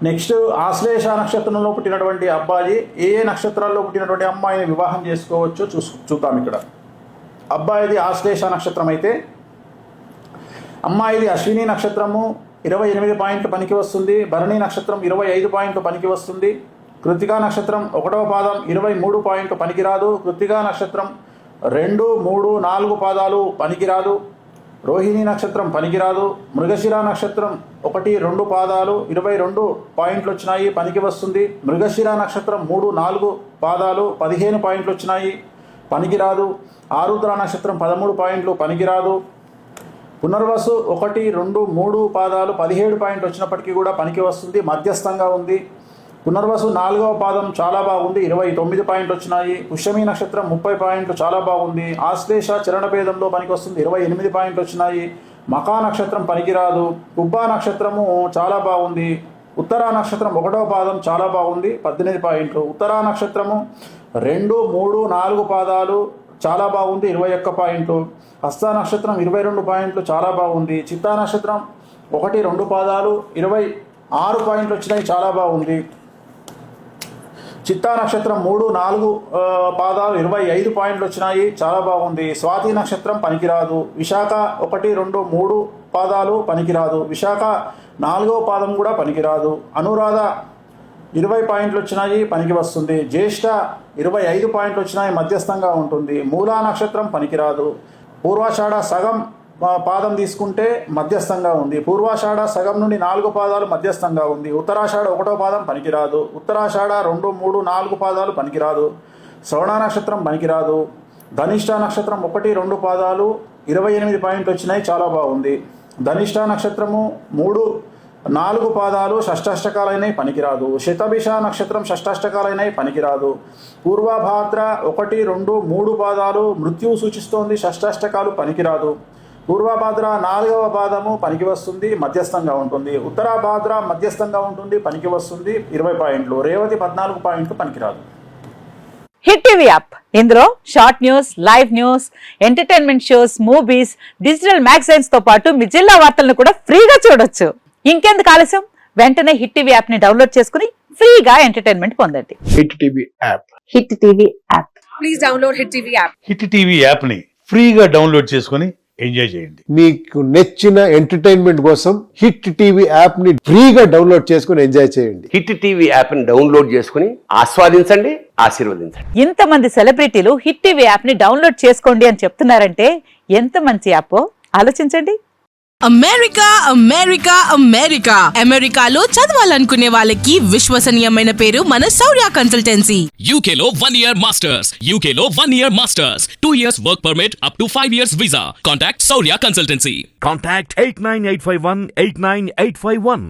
Next Ashlesha నక్షత్రంలో పుట్టినటువంటి అబ్బాయి ఏ నక్షత్రాల్లో పుట్టినటువంటి అమ్మాయిని వివాహం చేసుకోవచ్చో చూద్దాం. ఇక్కడ అబ్బాయిది ఆశ్లేష నక్షత్రం అయితే అమ్మాయిది అశ్విని నక్షత్రము 28 పాయింట్లు పనికి వస్తుంది. భరణి నక్షత్రం 25 పాయింట్లు పనికి వస్తుంది. కృత్తికా నక్షత్రం 1వ పాదం 23 పాయింట్లు పనికిరాదు. కృత్తికా నక్షత్రం 2, 3, 4 పాదాలు పనికిరాదు. రోహిణి నక్షత్రం పనికిరాదు. మృగశిర నక్షత్రం 1, 2 పాదాలు 22 పాయింట్లు వచ్చినాయి, పనికి వస్తుంది. మృగశిర నక్షత్రం 3, 4 పాదాలు 15 పాయింట్లు వచ్చినాయి, పనికిరాదు. ఆరుద్ర నక్షత్రం 13 పాయింట్లు పనికిరాదు. పునర్వసు 1, 2, 3 పాదాలు 17 పాయింట్లు వచ్చినప్పటికీ కూడా పనికి వస్తుంది, మధ్యస్థంగా ఉంది. పునర్వసు 4వ పాదం చాలా బాగుంది, 29 పాయింట్లు వచ్చినాయి. పుష్యమి నక్షత్రం 30 పాయింట్లు చాలా బాగుంది. ఆశ్లేష చరణభేదంలో పనికి వస్తుంది, 28 పాయింట్లు వచ్చినాయి. మకా నక్షత్రం పనికిరాదు. కుబ్బా నక్షత్రము చాలా బాగుంది. ఉత్తరా నక్షత్రం 1వ పాదం చాలా బాగుంది, 18 పాయింట్లు. ఉత్తరా నక్షత్రము 2, 3, 4 పాదాలు చాలా బాగుంది, 21 పాయింట్లు. హస్త నక్షత్రం 22 పాయింట్లు చాలా బాగుంది. చిత్తా నక్షత్రం 1, 2 పాదాలు 26 పాయింట్లు వచ్చినాయి, చాలా బాగుంది. చిత్తా నక్షత్రం 3, 4 పాదాలు 25 పాయింట్లు వచ్చినాయి, చాలా బాగుంది. స్వాతి నక్షత్రం పనికిరాదు. విశాఖ 1, 2, 3 పాదాలు పనికిరాదు. విశాఖ 4వ పాదం కూడా పనికిరాదు. అనురాధ 20 పాయింట్లు వచ్చినాయి, పనికి వస్తుంది. జ్యేష్ఠ 25 పాయింట్లు వచ్చినాయి, మధ్యస్థంగా ఉంటుంది. మూలా నక్షత్రం పనికిరాదు. పూర్వాషాఢ సగం పాదం తీసుకుంటే మధ్యస్థంగా ఉంది. పూర్వాషాఢ సగం నుండి 4 పాదాలు మధ్యస్థంగా ఉంది. ఉత్తరాషాఢ 1వ పాదం పనికిరాదు. ఉత్తరాషాఢ 2, 3, 4 పాదాలు పనికిరాదు. శ్రవణ నక్షత్రం పనికిరాదు. ధనిష్ట నక్షత్రం 1, 2 పాదాలు 28 పాయింట్లు వచ్చినాయి, చాలా బాగుంది. ధనిష్ట నక్షత్రము 3, 4 పాదాలు షష్టాష్టకాలైనవి, పనికిరాదు. శతభిష నక్షత్రం షష్టాష్టకాలైనవి, పనికిరాదు. పూర్వభాద్ర 1, 2, 3 పాదాలు మృత్యువు సూచిస్తోంది, షష్టాష్టకాలు పనికిరాదు. పూర్వభాద్ర 4వ పాదము పనికి వస్తుంది, మధ్యస్థంగా ఉంటుంది. ఉత్తరాభాద్ర మధ్యస్థంగా ఉంటుంది, పనికి వస్తుంది, 20 పాయింట్లు. రేవతి 14 పాయింట్లు, పనికిరాదు. హిట్ టీవీ యాప్, ఇందులో short news, live news, entertainment shows, movies, digital magazines తో పాటు మీ జిల్లా వార్తలను కూడా ఫ్రీగా చూడొచ్చు. ఇంకెందుకు ఆలస్యం, వెంటనే హిట్ టీవీ యాప్ ని డౌన్లోడ్ చేసుకుని ఫ్రీగా ఎంటర్టైన్మెంట్ పొందండి. Hit TV app, hit TV app, please download hit TV app. Hit TV app ని ఫ్రీగా డౌన్లోడ్ చేసుకుని ఎంజాయ్ చేయండి. మీకు నచ్చిన ఎంటర్టైన్మెంట్ కోసం హిట్ టీవీ యాప్ ని ఫ్రీగా డౌన్లోడ్ చేసుకుని ఎంజాయ్ చేయండి. హిట్ టీవీ యాప్ ని డౌన్లోడ్ చేసుకుని ఆస్వాదించండి, ఆశీర్వదించండి. ఇంతమంది సెలబ్రిటీలు హిట్ టీవీ యాప్ ని డౌన్లోడ్ చేసుకోండి అని చెప్తున్నారంటే ఎంత మంచి యాప్ ఆలోచించండి. అమెరికా అమెరికా అమెరికా అమెరికాలో చదవాలనుకునే వాళ్ళకి విశ్వసనీయమైన పేరు మన శౌర్య కన్సల్టెన్సీ. UK లో 1 year masters, UK లో 1 year masters, 2 years work permit up to 5 years visa. Contact Saurya Consultancy. Contact 89851 89851.